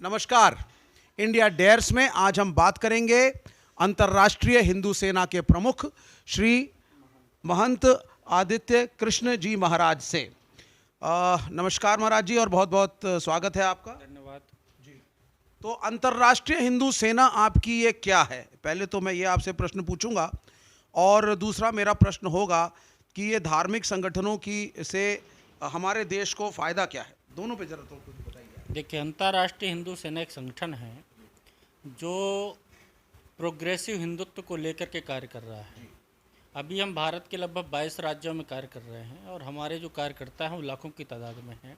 नमस्कार। India dares में आज हम बात करेंगे अंतर्राष्ट्रीय हिंदू सेना के प्रमुख श्री महंत आदित्य कृष्ण जी महाराज से। नमस्कार महाराज जी और बहुत बहुत स्वागत है आपका। धन्यवाद जी। तो अंतर्राष्ट्रीय हिंदू सेना आपकी ये क्या है? पहले तो मैं ये आपसे प्रश्न पूछूंगा और दूसरा मेरा प्रश्न होगा कि ये धार्मिक संगठनों की से हमारे देश को फायदा क्या है? दोनों पे जरा तो कुछ बताइए। देखिए, अंतर्राष्ट्रीय हिंदू सेना एक संगठन है जो प्रोग्रेसिव हिंदुत्व को लेकर के कार्य कर रहा है। अभी हम भारत के लगभग 22 राज्यों में कार्य कर रहे हैं और हमारे जो कार्यकर्ता हैं वो लाखों की तादाद में हैं।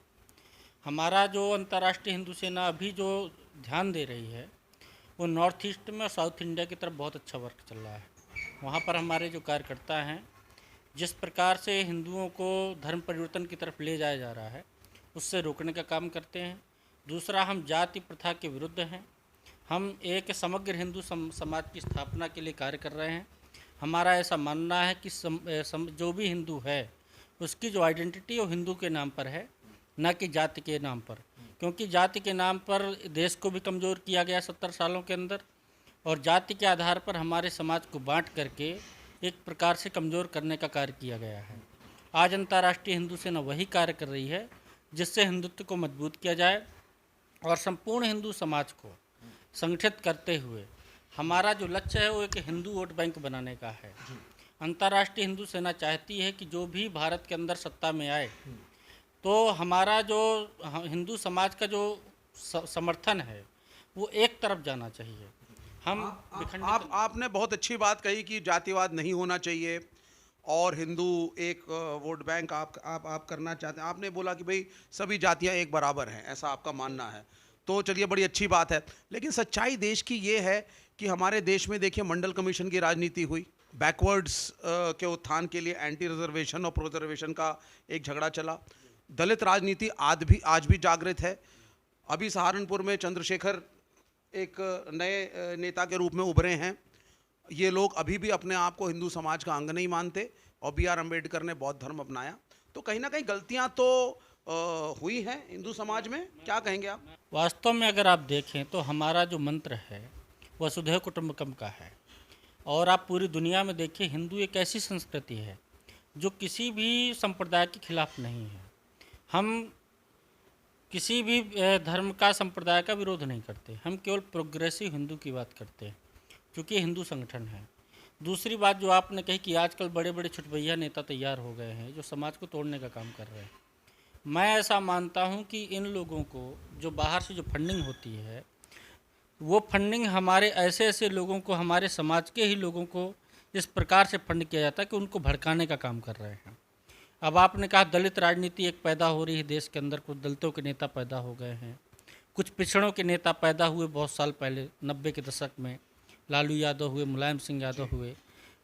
हमारा जो अंतर्राष्ट्रीय हिंदू सेना अभी जो ध्यान दे रही है वो नॉर्थ ईस्ट में और साउथ इंडिया की तरफ बहुत अच्छा वर्क चल रहा है। वहाँ पर हमारे जो कार्यकर्ता हैं, जिस प्रकार से हिंदुओं को धर्म परिवर्तन की तरफ ले जाया जा रहा है उससे रोकने का काम करते हैं। दूसरा, हम जाति प्रथा के विरुद्ध हैं। हम एक समग्र हिंदू समाज की स्थापना के लिए कार्य कर रहे हैं। हमारा ऐसा मानना है कि जो भी हिंदू है उसकी जो आइडेंटिटी वो हिंदू के नाम पर है, न कि जाति के नाम पर। क्योंकि जाति के नाम पर देश को भी कमज़ोर किया गया 70 सालों के अंदर, और जाति के आधार पर हमारे समाज को बांट करके एक प्रकार से कमज़ोर करने का कार्य किया गया है। आज अंतर्राष्ट्रीय हिंदू सेना वही कार्य कर रही है जिससे हिंदुत्व को मजबूत किया जाए और संपूर्ण हिंदू समाज को संगठित करते हुए हमारा जो लक्ष्य है वो एक हिंदू वोट बैंक बनाने का है। अंतर्राष्ट्रीय हिंदू सेना चाहती है कि जो भी भारत के अंदर सत्ता में आए तो हमारा जो हिंदू समाज का जो समर्थन है वो एक तरफ जाना चाहिए। हम आपने बहुत अच्छी बात कही कि जातिवाद नहीं होना चाहिए और हिंदू एक वोट बैंक आप करना चाहते हैं। आपने बोला कि भाई सभी जातियां एक बराबर हैं, ऐसा आपका मानना है। तो चलिए, बड़ी अच्छी बात है। लेकिन सच्चाई देश की ये है कि हमारे देश में देखिए मंडल कमीशन की राजनीति हुई, बैकवर्ड्स के उत्थान के लिए एंटी रिजर्वेशन और प्रोजर्वेशन का एक झगड़ा चला। दलित राजनीति आज भी जागृत है। अभी सहारनपुर में चंद्रशेखर एक नए नेता के रूप में उभरे हैं। ये लोग अभी भी अपने आप को हिंदू समाज का अंग नहीं मानते और बी आर अम्बेडकर ने बौद्ध धर्म अपनाया। तो कहीं ना कहीं गलतियां तो हुई हैं हिंदू समाज में। क्या कहेंगे आप? वास्तव में अगर आप देखें तो हमारा जो मंत्र है वसुधैव कुटुंबकम का है। और आप पूरी दुनिया में देखिए, हिंदू एक ऐसी संस्कृति है जो किसी भी संप्रदाय के खिलाफ नहीं है। हम किसी भी धर्म का संप्रदाय का विरोध नहीं करते, हम केवल प्रोग्रेसिव हिंदू की बात करते हैं क्योंकि हिंदू संगठन है। दूसरी बात जो आपने कही कि आजकल बड़े बड़े छुटभैया नेता तैयार हो गए हैं जो समाज को तोड़ने का काम कर रहे हैं। मैं ऐसा मानता हूं कि इन लोगों को जो बाहर से जो फंडिंग होती है वो फंडिंग हमारे ऐसे लोगों को, हमारे समाज के ही लोगों को इस प्रकार से फंड किया जाता है कि उनको भड़काने का काम कर रहे हैं। अब आपने कहा दलित राजनीति एक पैदा हो रही है देश के अंदर, कुछ दलितों के नेता पैदा हो गए हैं, कुछ पिछड़ों के नेता पैदा हुए बहुत साल पहले 90 के दशक में, लालू यादव हुए, मुलायम सिंह यादव हुए।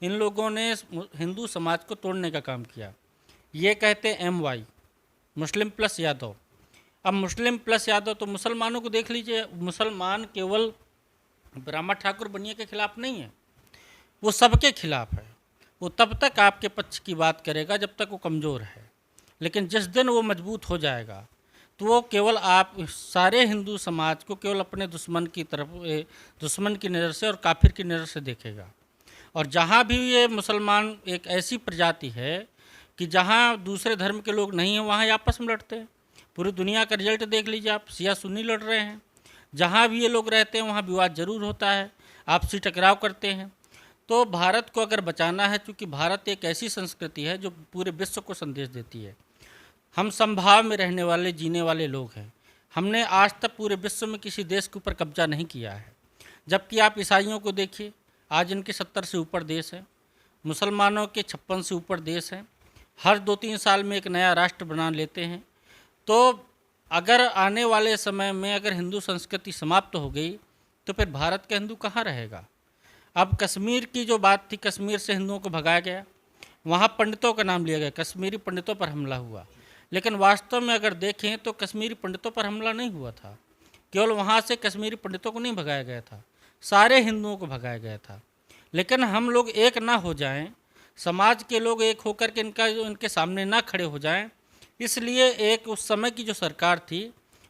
इन लोगों ने हिंदू समाज को तोड़ने का काम किया। ये कहते MY, मुस्लिम प्लस यादव। अब मुस्लिम प्लस यादव तो मुसलमानों को देख लीजिए, मुसलमान केवल ब्राह्मण ठाकुर बनिया के खिलाफ नहीं है, वो सबके खिलाफ है। वो तब तक आपके पक्ष की बात करेगा जब तक वो कमज़ोर है, लेकिन जिस दिन वो मजबूत हो जाएगा तो वो केवल आप सारे हिंदू समाज को केवल अपने दुश्मन की तरफ, दुश्मन की नज़र से और काफिर की नज़र से देखेगा। और जहाँ भी ये मुसलमान एक ऐसी प्रजाति है कि जहाँ दूसरे धर्म के लोग नहीं हैं वहाँ आपस में लड़ते हैं। पूरी दुनिया का रिजल्ट देख लीजिए आप, शिया सुन्नी लड़ रहे हैं। जहाँ भी ये लोग रहते हैं वहाँ विवाद जरूर होता है, आपसी टकराव करते हैं। तो भारत को अगर बचाना है, क्योंकि भारत एक ऐसी संस्कृति है जो पूरे विश्व को संदेश देती है। हम समभाव में रहने वाले, जीने वाले लोग हैं। हमने आज तक पूरे विश्व में किसी देश के ऊपर कब्जा नहीं किया है। जबकि आप ईसाइयों को देखिए, आज इनके 70 से ऊपर देश हैं, मुसलमानों के 56 से ऊपर देश हैं। हर 2-3 साल में एक नया राष्ट्र बना लेते हैं। तो अगर आने वाले समय में अगर हिंदू संस्कृति समाप्त हो गई तो फिर भारत का हिंदू कहाँ रहेगा? अब कश्मीर की जो बात थी, कश्मीर से हिंदुओं को भगाया गया, वहाँ पंडितों का नाम लिया गया, कश्मीरी पंडितों पर हमला हुआ। लेकिन वास्तव में अगर देखें तो कश्मीरी पंडितों पर हमला नहीं हुआ था। केवल वहाँ से कश्मीरी पंडितों को नहीं भगाया गया था, सारे हिंदुओं को भगाया गया था। लेकिन हम लोग एक ना हो जाएं, समाज के लोग एक होकर के इनके सामने ना खड़े हो जाएं, इसलिए एक उस समय की जो सरकार थी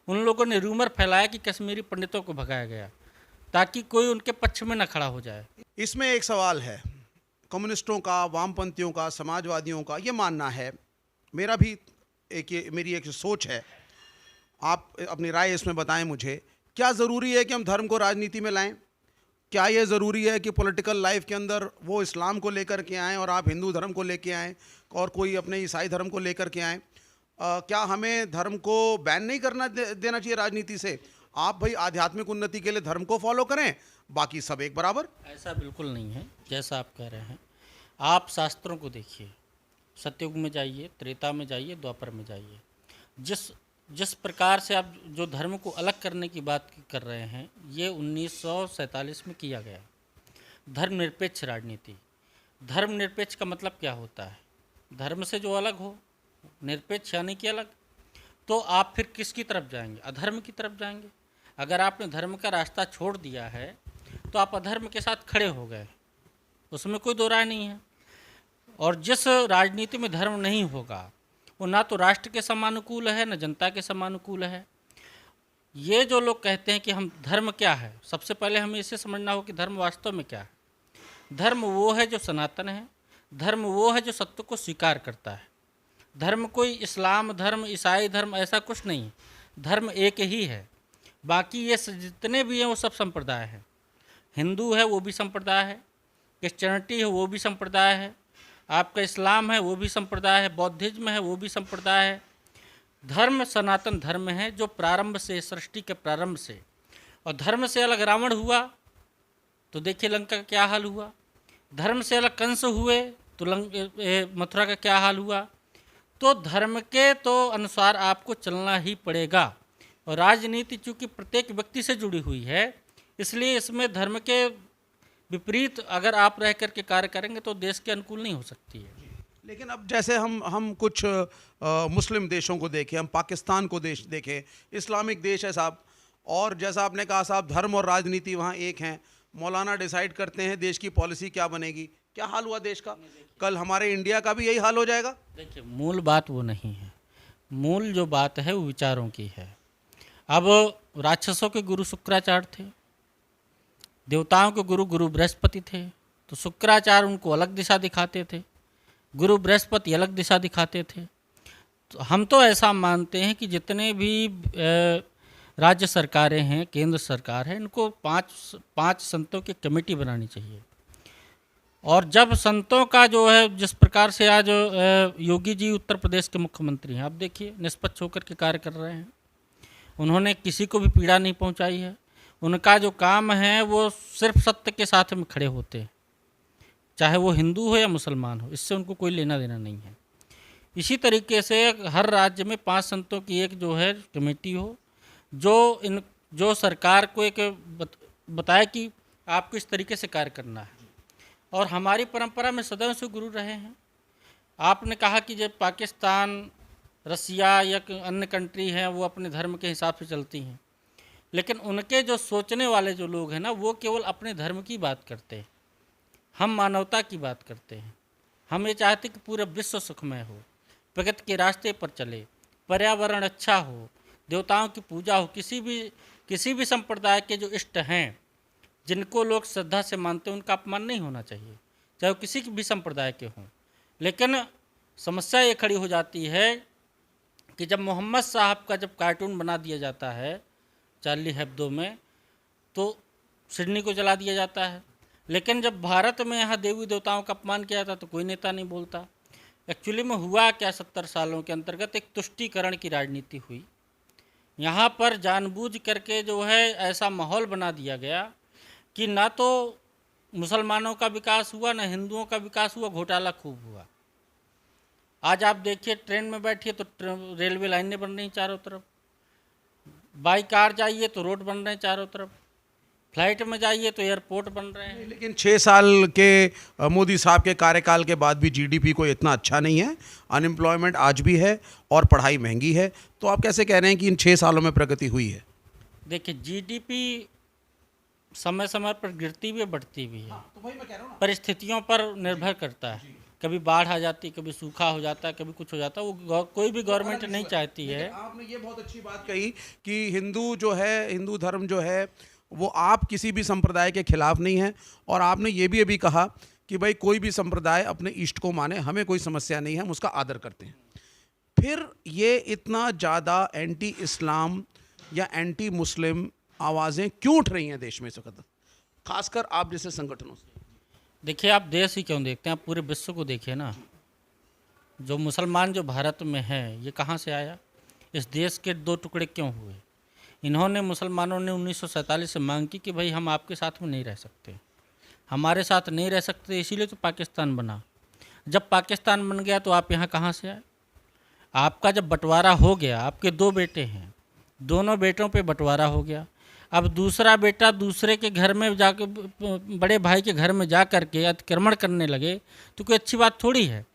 उन लोगों ने रूमर फैलाया कि कश्मीरी पंडितों को भगाया गया ताकि कोई उनके पक्ष में न खड़ा हो जाए। इसमें एक सवाल है, कम्युनिस्टों का, वामपंथियों का, समाजवादियों का ये मानना है, मेरा भी मेरी एक सोच है, आप अपनी राय इसमें बताएं मुझे, क्या ज़रूरी है कि हम धर्म को राजनीति में लाएं? क्या ये ज़रूरी है कि पॉलिटिकल लाइफ के अंदर वो इस्लाम को लेकर के आएँ और आप हिंदू धर्म को लेके आएँ और कोई अपने ईसाई धर्म को लेकर के आएँ? क्या हमें धर्म को बैन नहीं करना देना चाहिए राजनीति से? आप भाई आध्यात्मिक उन्नति के लिए धर्म को फॉलो करें, बाकी सब एक बराबर। ऐसा बिल्कुल नहीं है जैसा आप कह रहे हैं। आप शास्त्रों को देखिए, सतयुग में जाइए, त्रेता में जाइए, द्वापर में जाइए। जिस जिस प्रकार से आप जो धर्म को अलग करने की बात कर रहे हैं, ये 1947 में किया गया। धर्मनिरपेक्ष राजनीति। धर्मनिरपेक्ष का मतलब क्या होता है? धर्म से जो अलग हो, निरपेक्ष यानी कि अलग। तो आप फिर किसकी तरफ जाएंगे? अधर्म की तरफ जाएंगे। अगर आपने धर्म का रास्ता छोड़ दिया है तो आप अधर्म के साथ खड़े हो गए, उसमें कोई दो राय नहीं है। और जिस राजनीति में धर्म नहीं होगा वो ना तो राष्ट्र के समानुकूल है, न जनता के समानुकूल है। ये जो लोग कहते हैं कि हम धर्म क्या है, सबसे पहले हमें इसे समझना हो कि धर्म वास्तव में क्या है। धर्म वो है जो सनातन है, धर्म वो है जो सत्य को स्वीकार करता है। धर्म कोई इस्लाम धर्म, ईसाई धर्म ऐसा कुछ नहीं है। धर्म एक ही है। बाकी ये जितने भी हैं वो सब संप्रदाय हैं। हिंदू है वो भी संप्रदाय है, क्रिश्चियनिटी है वो भी संप्रदाय है, आपका इस्लाम है वो भी संप्रदाय है, बौद्धिज्म है वो भी संप्रदाय है। धर्म सनातन धर्म है जो प्रारंभ से, सृष्टि के प्रारंभ से। और धर्म से अलग रावण हुआ तो देखिए लंका का क्या हाल हुआ। धर्म से अलग कंस हुए तो मथुरा का क्या हाल हुआ। तो धर्म के तो अनुसार आपको चलना ही पड़ेगा। और राजनीति चूँकि प्रत्येक व्यक्ति से जुड़ी हुई है, इसलिए इसमें धर्म के विपरीत अगर आप रह करके कार्य करेंगे तो देश के अनुकूल नहीं हो सकती है। लेकिन अब जैसे हम कुछ मुस्लिम देशों को देखें, हम पाकिस्तान को देश देखें, इस्लामिक देश है साहब, और जैसा आपने कहा साहब धर्म और राजनीति वहाँ एक हैं। मौलाना डिसाइड करते हैं देश की पॉलिसी क्या बनेगी। क्या हाल हुआ देश का? कल हमारे इंडिया का भी यही हाल हो जाएगा। देखिए, मूल बात वो नहीं है। मूल जो बात है वो विचारों की है। अब राक्षसों के गुरु शुक्राचार्य थे, देवताओं के गुरु गुरु बृहस्पति थे। तो शुक्राचार्य उनको अलग दिशा दिखाते थे, गुरु बृहस्पति अलग दिशा दिखाते थे। तो हम तो ऐसा मानते हैं कि जितने भी राज्य सरकारें हैं, केंद्र सरकार है, इनको पाँच संतों की कमेटी बनानी चाहिए। और जब संतों का जो है, जिस प्रकार से आज योगी जी उत्तर प्रदेश के मुख्यमंत्री हैं, आप देखिए निष्पक्ष होकर के कार्य कर रहे हैं। उन्होंने किसी को भी पीड़ा नहीं पहुंचाई है। उनका जो काम है वो सिर्फ सत्य के साथ में खड़े होते हैं, चाहे वो हिंदू हो या मुसलमान हो, इससे उनको कोई लेना देना नहीं है। इसी तरीके से हर राज्य में 5 संतों की एक जो है कमेटी हो, जो सरकार को एक बताए कि आपको इस तरीके से कार्य करना है। और हमारी परंपरा में सदैव से गुरु रहे हैं। आपने कहा कि जब पाकिस्तान, रसिया या अन्य कंट्री हैं वो अपने धर्म के हिसाब से चलती हैं, लेकिन उनके जो सोचने वाले जो लोग हैं ना, वो केवल अपने धर्म की बात करते हैं। हम मानवता की बात करते हैं। हम ये चाहते कि पूरा विश्व सुखमय हो, प्रगति के रास्ते पर चले, पर्यावरण अच्छा हो, देवताओं की पूजा हो। किसी भी संप्रदाय के जो इष्ट हैं, जिनको लोग श्रद्धा से मानते हैं, उनका अपमान नहीं होना चाहिए, चाहे वो किसी भी संप्रदाय के हों। लेकिन समस्या ये खड़ी हो जाती है कि जब मोहम्मद साहब का जब कार्टून बना दिया जाता है चार्ली हेब्दो में, तो सिडनी को जला दिया जाता है। लेकिन जब भारत में यहाँ देवी देवताओं का अपमान किया जाता तो कोई नेता नहीं बोलता। एक्चुअली में हुआ क्या, 70 सालों के अंतर्गत एक तुष्टीकरण की राजनीति हुई। यहाँ पर जानबूझ करके जो है ऐसा माहौल बना दिया गया कि ना तो मुसलमानों का विकास हुआ, ना हिंदुओं का विकास हुआ, घोटाला खूब हुआ। आज आप देखिए ट्रेन में बैठिए तो रेलवे लाइनें बन रही चारों तरफ, बाई कार जाइए तो रोड बन रहे हैं चारों तरफ, फ्लाइट में जाइए तो एयरपोर्ट बन रहे हैं। लेकिन 6 साल के मोदी साहब के कार्यकाल के बाद भी जीडीपी को इतना अच्छा नहीं है, अनएम्प्लॉयमेंट आज भी है और पढ़ाई महंगी है। तो आप कैसे कह रहे हैं कि इन 6 सालों में प्रगति हुई है? देखिए, जीडीपी समय समय पर गिरती भी है, बढ़ती भी है। तो वही मैं कह रहा हूँ ना, परिस्थितियों पर निर्भर करता है। कभी बाढ़ आ जाती, कभी सूखा हो जाता है, कभी कुछ हो जाता है। वो कोई भी गवर्नमेंट नहीं चाहती है। लेकिन आपने ये बहुत अच्छी बात कही कि हिंदू जो है, हिंदू धर्म जो है वो आप किसी भी संप्रदाय के खिलाफ नहीं है। और आपने ये भी अभी कहा कि भाई कोई भी संप्रदाय अपने इष्ट को माने, हमें कोई समस्या नहीं है, हम उसका आदर करते हैं। फिर ये इतना ज़्यादा एंटी इस्लाम या एंटी मुस्लिम आवाज़ें क्यों उठ रही हैं देश में इस वक्त, खासकर आप जैसे संगठनों से? देखिए, आप देश ही क्यों देखते हैं, आप पूरे विश्व को देखिए ना। जो मुसलमान जो भारत में है, ये कहाँ से आया? इस देश के दो टुकड़े क्यों हुए? इन्होंने, मुसलमानों ने 1947 से मांग की कि भाई हम आपके साथ में नहीं रह सकते, हमारे साथ नहीं रह सकते, इसीलिए तो पाकिस्तान बना। जब पाकिस्तान बन गया तो आप यहाँ कहाँ से आए? आपका जब बंटवारा हो गया, आपके दो बेटे हैं, दोनों बेटों पे बंटवारा हो गया। अब दूसरा बेटा दूसरे के घर में जाके, बड़े भाई के घर में जा कर के अतिक्रमण करने लगे, तो कोई अच्छी बात थोड़ी है।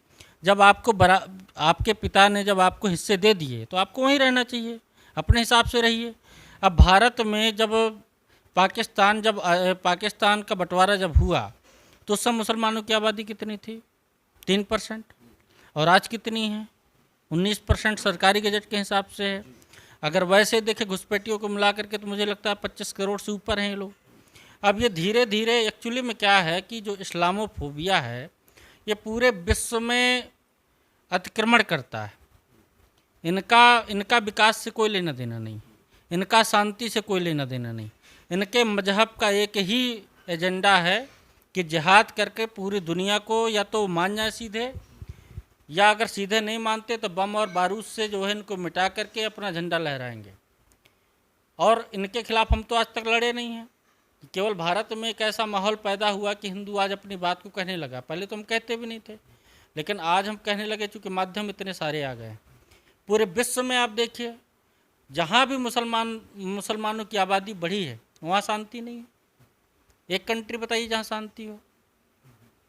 जब आपके पिता ने जब आपको हिस्से दे दिए तो आपको वहीं रहना चाहिए, अपने हिसाब से रहिए। अब भारत में जब पाकिस्तान का बंटवारा जब हुआ तो उस समय मुसलमानों की आबादी कितनी थी? 3%। और आज कितनी है? 19% सरकारी गजट के हिसाब से है। अगर वैसे देखें घुसपैठियों को मिला करके तो मुझे लगता है 25 करोड़ से ऊपर हैं ये लोग। अब ये धीरे धीरे एक्चुअली में क्या है कि जो इस्लामोफोबिया है ये पूरे विश्व में अतिक्रमण करता है। इनका विकास से कोई लेना देना नहीं, इनका शांति से कोई लेना देना नहीं। इनके मजहब का एक ही एजेंडा है कि जिहाद करके पूरी दुनिया को या तो मान जाए सीधे, या अगर सीधे नहीं मानते तो बम और बारूद से जो है इनको मिटा करके अपना झंडा लहराएंगे। और इनके खिलाफ हम तो आज तक लड़े नहीं हैं। केवल भारत में एक ऐसा माहौल पैदा हुआ कि हिंदू आज अपनी बात को कहने लगा। पहले तो हम कहते भी नहीं थे, लेकिन आज हम कहने लगे चूँकि माध्यम इतने सारे आ गए। पूरे विश्व में आप देखिए, जहाँ भी मुसलमानों की आबादी बढ़ी है वहाँ शांति नहीं है। एक कंट्री बताइए जहाँ शांति हो?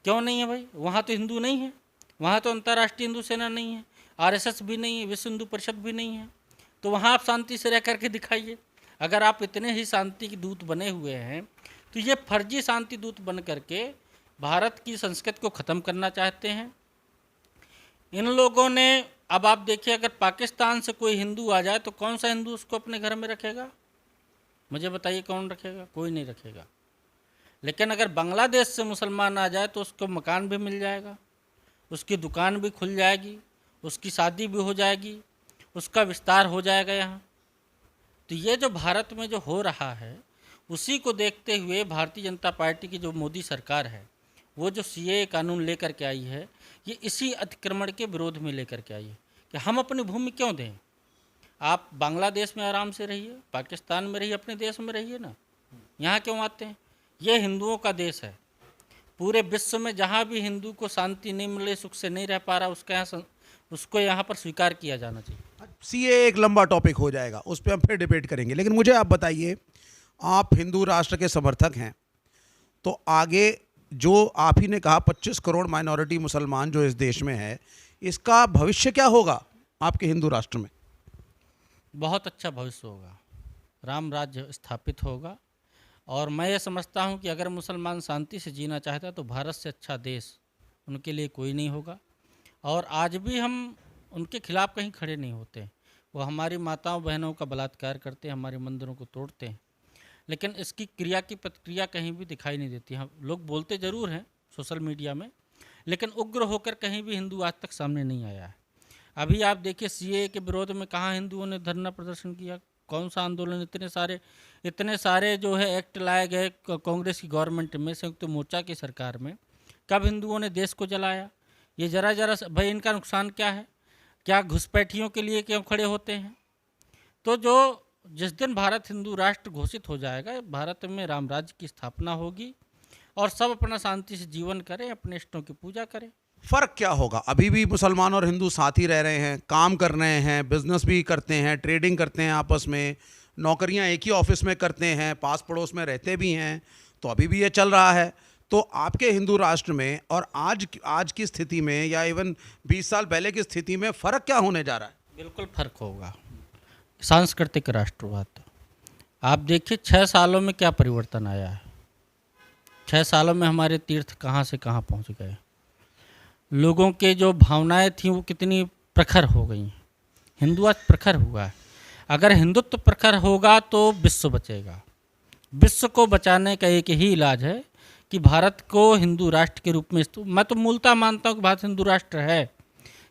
क्यों नहीं है भाई? वहाँ तो हिंदू नहीं है, वहाँ तो अंतर्राष्ट्रीय हिंदू सेना नहीं है, आरएसएस भी नहीं है, विश्व हिंदू परिषद भी नहीं है। तो वहाँ आप शांति से रह करके दिखाइए। अगर आप इतने ही शांति के दूत बने हुए हैं तो ये फर्जी शांति दूत बन करके भारत की संस्कृति को ख़त्म करना चाहते हैं इन लोगों ने। अब आप देखिए, अगर पाकिस्तान से कोई हिंदू आ जाए तो कौन सा हिंदू उसको अपने घर में रखेगा? मुझे बताइए, कौन रखेगा? कोई नहीं रखेगा। लेकिन अगर बांग्लादेश से मुसलमान आ जाए तो उसको मकान भी मिल जाएगा, उसकी दुकान भी खुल जाएगी, उसकी शादी भी हो जाएगी, उसका विस्तार हो जाएगा यहाँ। तो ये जो भारत में जो हो रहा है उसी को देखते हुए भारतीय जनता पार्टी की जो मोदी सरकार है वो जो सीएए कानून लेकर के आई है, ये इसी अतिक्रमण के विरोध में लेकर के आई है कि हम अपनी भूमि क्यों दें। आप बांग्लादेश में आराम से रहिए, पाकिस्तान में रहिए, अपने देश में रहिए ना, यहाँ क्यों आते हैं? ये हिंदुओं का देश है। पूरे विश्व में जहाँ भी हिंदू को शांति नहीं मिले, सुख से नहीं रह पा रहा, उसको यहाँ पर स्वीकार किया जाना चाहिए। सीएए एक लंबा टॉपिक हो जाएगा, उस पर हम फिर डिबेट करेंगे। लेकिन मुझे आप बताइए, आप हिंदू राष्ट्र के समर्थक हैं, तो आगे जो आप ही ने कहा 25 करोड़ माइनॉरिटी मुसलमान जो इस देश में है, इसका भविष्य क्या होगा आपके हिंदू राष्ट्र में? बहुत अच्छा भविष्य होगा, राम राज्य स्थापित होगा। और मैं ये समझता हूँ कि अगर मुसलमान शांति से जीना चाहता है तो भारत से अच्छा देश उनके लिए कोई नहीं होगा। और आज भी हम उनके खिलाफ कहीं खड़े नहीं होते। वो हमारी माताओं बहनों का बलात्कार करते हैं, हमारे मंदिरों को तोड़ते हैं, लेकिन इसकी क्रिया की प्रतिक्रिया कहीं भी दिखाई नहीं देती। हम लोग बोलते ज़रूर हैं सोशल मीडिया में, लेकिन उग्र होकर कहीं भी हिंदू आज तक सामने नहीं आया है। अभी आप देखिए, सीएए के विरोध में कहाँ हिंदुओं ने धरना प्रदर्शन किया? कौन सा आंदोलन? इतने सारे जो है एक्ट लाए गए कांग्रेस की गवर्नमेंट में, संयुक्त मोर्चा की सरकार में। कब हिंदुओं ने देश को जलाया? ये जरा भाई इनका नुकसान क्या है? क्या घुसपैठियों के लिए क्यों खड़े होते हैं? तो जिस दिन भारत हिंदू राष्ट्र घोषित हो जाएगा, भारत में राम राज्य की स्थापना होगी और सब अपना शांति से जीवन करें, अपने इष्टों की पूजा करें। फ़र्क क्या होगा? अभी भी मुसलमान और हिंदू साथ ही रह रहे हैं, काम कर रहे हैं, बिजनेस भी करते हैं, ट्रेडिंग करते हैं आपस में, नौकरियां एक ही ऑफिस में करते हैं, पास पड़ोस में रहते भी हैं, तो अभी भी ये चल रहा है। तो आपके हिंदू राष्ट्र में और आज की स्थिति में या इवन 20 साल पहले की स्थिति में फ़र्क क्या होने जा रहा है? बिल्कुल फ़र्क होगा। सांस्कृतिक राष्ट्रवाद, आप देखिए 6 सालों में क्या परिवर्तन आया है। 6 सालों में हमारे तीर्थ कहाँ से कहाँ पहुँच गए। लोगों के जो भावनाएं थी वो कितनी प्रखर हो गई हैं। हिंदू आज प्रखर हुआ है। अगर हिंदुत्व प्रखर होगा तो विश्व बचेगा। विश्व को बचाने का एक ही इलाज है कि भारत को हिंदू राष्ट्र के रूप में, मैं तो मूलतः मानता हूँ कि भारत हिंदू राष्ट्र है।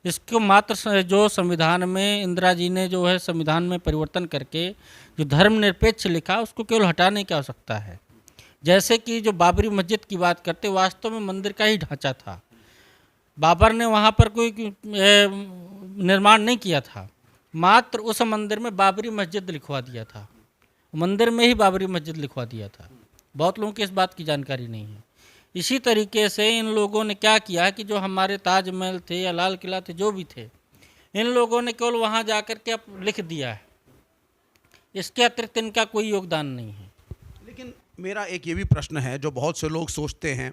इसको मात्र जो संविधान में इंदिरा जी ने जो है संविधान में परिवर्तन करके जो धर्मनिरपेक्ष लिखा उसको केवल हटाने की आवश्यकता है। जैसे कि जो बाबरी मस्जिद की बात करते, वास्तव में मंदिर का ही ढांचा था, बाबर ने वहाँ पर कोई निर्माण नहीं किया था, मात्र उस मंदिर में बाबरी मस्जिद लिखवा दिया था, मंदिर में ही बाबरी मस्जिद लिखवा दिया था। बहुत लोगों को इस बात की जानकारी नहीं है। इसी तरीके से इन लोगों ने क्या किया कि जो हमारे ताजमहल थे या लाल किला थे, जो भी थे, इन लोगों ने केवल वहाँ जा कर के अब लिख दिया है। इसके अतिरिक्त इनका कोई योगदान नहीं है। लेकिन मेरा एक ये भी प्रश्न है जो बहुत से लोग सोचते हैं,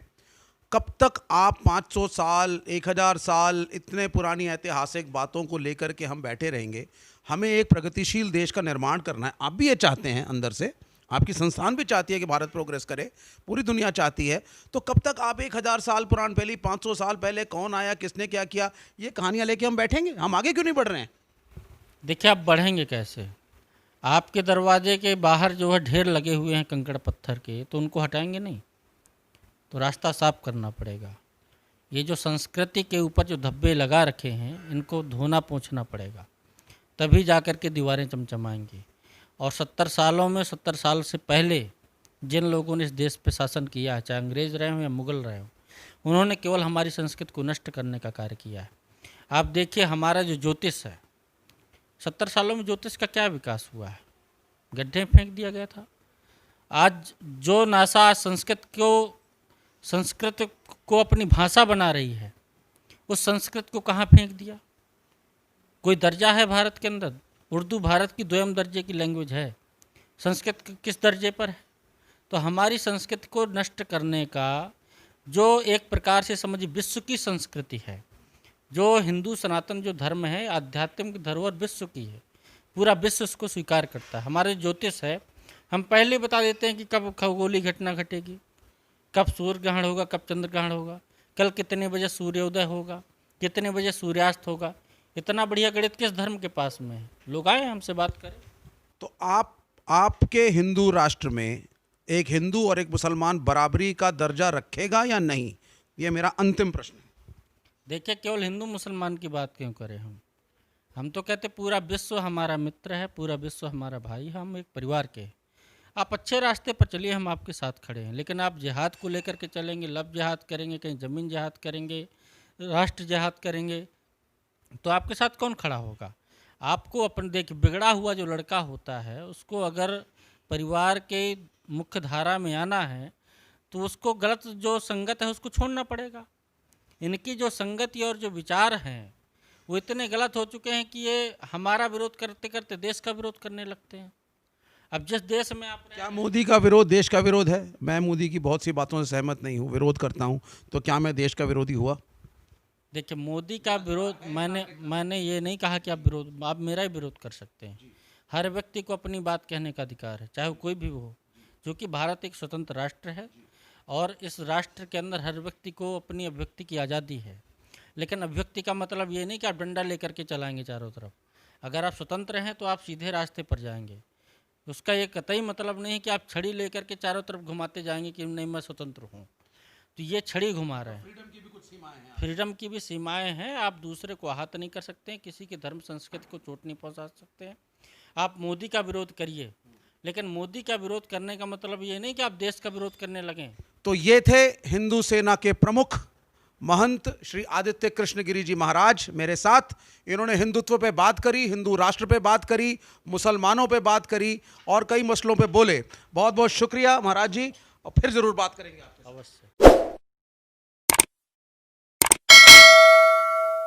कब तक आप 500 साल 1000 साल इतने पुरानी ऐतिहासिक बातों को लेकर के हम बैठे रहेंगे? हमें एक प्रगतिशील देश का निर्माण करना है। आप भी ये चाहते हैं अंदर से, आपकी संस्थान भी चाहती है कि भारत प्रोग्रेस करे, पूरी दुनिया चाहती है। तो कब तक आप 1000 साल पुरान पहले, 500 साल पहले कौन आया, किसने क्या किया, ये कहानियाँ लेके हम बैठेंगे? हम आगे क्यों नहीं बढ़ रहे हैं? देखिए, आप बढ़ेंगे कैसे? आपके दरवाजे के बाहर जो है ढेर लगे हुए हैं कंकड़ पत्थर के, तो उनको हटाएंगे नहीं? तो रास्ता साफ करना पड़ेगा। ये जो संस्कृति के ऊपर जो धब्बे लगा रखे हैं, इनको धोना पोंछना पड़ेगा, तभी जा कर के दीवारें चमचमाएंगी। और 70 सालों में, 70 साल से पहले जिन लोगों ने इस देश पे शासन किया है, चाहे अंग्रेज़ रहे हों या मुग़ल रहे हों, उन्होंने केवल हमारी संस्कृति को नष्ट करने का कार्य किया है। आप देखिए, हमारा जो ज्योतिष है, 70 सालों में ज्योतिष का क्या विकास हुआ है? गड्ढे में फेंक दिया गया था। आज जो नासा संस्कृत को अपनी भाषा बना रही है, उस संस्कृत को कहाँ फेंक दिया? कोई दर्जा है भारत के अंदर? उर्दू भारत की 2वें दर्जे की लैंग्वेज है, संस्कृत किस दर्जे पर है? तो हमारी संस्कृति को नष्ट करने का जो एक प्रकार से समझिए विश्व की संस्कृति है, जो हिंदू सनातन जो धर्म है, आध्यात्मिक धरोहर विश्व की है, पूरा विश्व उसको स्वीकार करता है। हमारे ज्योतिष है, हम पहले बता देते हैं कि कब खगोलीय घटना घटेगी, कब सूर्य ग्रहण होगा, कब चंद्र ग्रहण होगा, कल कितने बजे सूर्योदय होगा, कितने बजे सूर्यास्त होगा। इतना बढ़िया गणित किस धर्म के पास में है? लोग आए हमसे बात करें। तो आपके हिंदू राष्ट्र में एक हिंदू और एक मुसलमान बराबरी का दर्जा रखेगा या नहीं? ये मेरा अंतिम प्रश्न है। देखिए, केवल हिंदू मुसलमान की बात क्यों करें हम तो कहते पूरा विश्व हमारा मित्र है, पूरा विश्व हमारा भाई है, हम एक परिवार के। आप अच्छे रास्ते पर चलिए, हम आपके साथ खड़े हैं। लेकिन आप जिहाद को लेकर के चलेंगे, लब जिहाद करेंगे, कहीं ज़मीन जिहाद करेंगे, राष्ट्र जिहाद करेंगे, तो आपके साथ कौन खड़ा होगा? आपको अपन देखिए, बिगड़ा हुआ जो लड़का होता है, उसको अगर परिवार के मुख्य धारा में आना है तो उसको गलत जो संगत है उसको छोड़ना पड़ेगा। इनकी जो संगति और जो विचार हैं वो इतने गलत हो चुके हैं कि ये हमारा विरोध करते करते देश का विरोध करने लगते हैं। अब जिस देश में आप क्या मोदी का विरोध देश का विरोध है? मैं मोदी की बहुत सी बातों से सहमत नहीं हूँ, विरोध करता हूँ, तो क्या मैं देश का विरोधी हुआ? देखिए, मोदी का विरोध मैंने ये नहीं कहा कि आप मेरा ही विरोध कर सकते हैं। हर व्यक्ति को अपनी बात कहने का अधिकार है, चाहे वो कोई भी हो, क्योंकि भारत एक स्वतंत्र राष्ट्र है और इस राष्ट्र के अंदर हर व्यक्ति को अपनी अभिव्यक्ति की आज़ादी है। लेकिन अभिव्यक्ति का मतलब ये नहीं कि आप डंडा लेकर के चलाएंगे चारों तरफ। अगर आप स्वतंत्र हैं तो आप सीधे रास्ते पर जाएंगे। उसका ये कतई मतलब नहीं कि आप छड़ी लेकर के चारों तरफ घुमाते जाएंगे कि नहीं मैं स्वतंत्र हूँ। तो ये छड़ी घुमा रहे हैं। फ्रीडम की भी कुछ सीमाएं हैं। फ्रीडम की भी सीमाएं हैं। आप दूसरे को आहत नहीं कर सकते हैं, किसी की धर्म संस्कृति को चोट नहीं पहुंचा सकते हैं। आप मोदी का विरोध करिए, लेकिन मोदी का विरोध करने का मतलब ये नहीं कि आप देश का विरोध करने लगें। तो ये थे हिंदू सेना के प्रमुख महंत श्री आदित्य कृष्ण गिरी जी महाराज मेरे साथ। इन्होंने हिंदुत्व पे बात करी, हिंदू राष्ट्र पे बात करी, मुसलमानों पे बात करी और कई मसलों पे बोले। बहुत बहुत शुक्रिया महाराज जी, और फिर जरूर बात करेंगे आपसे। अवश्य।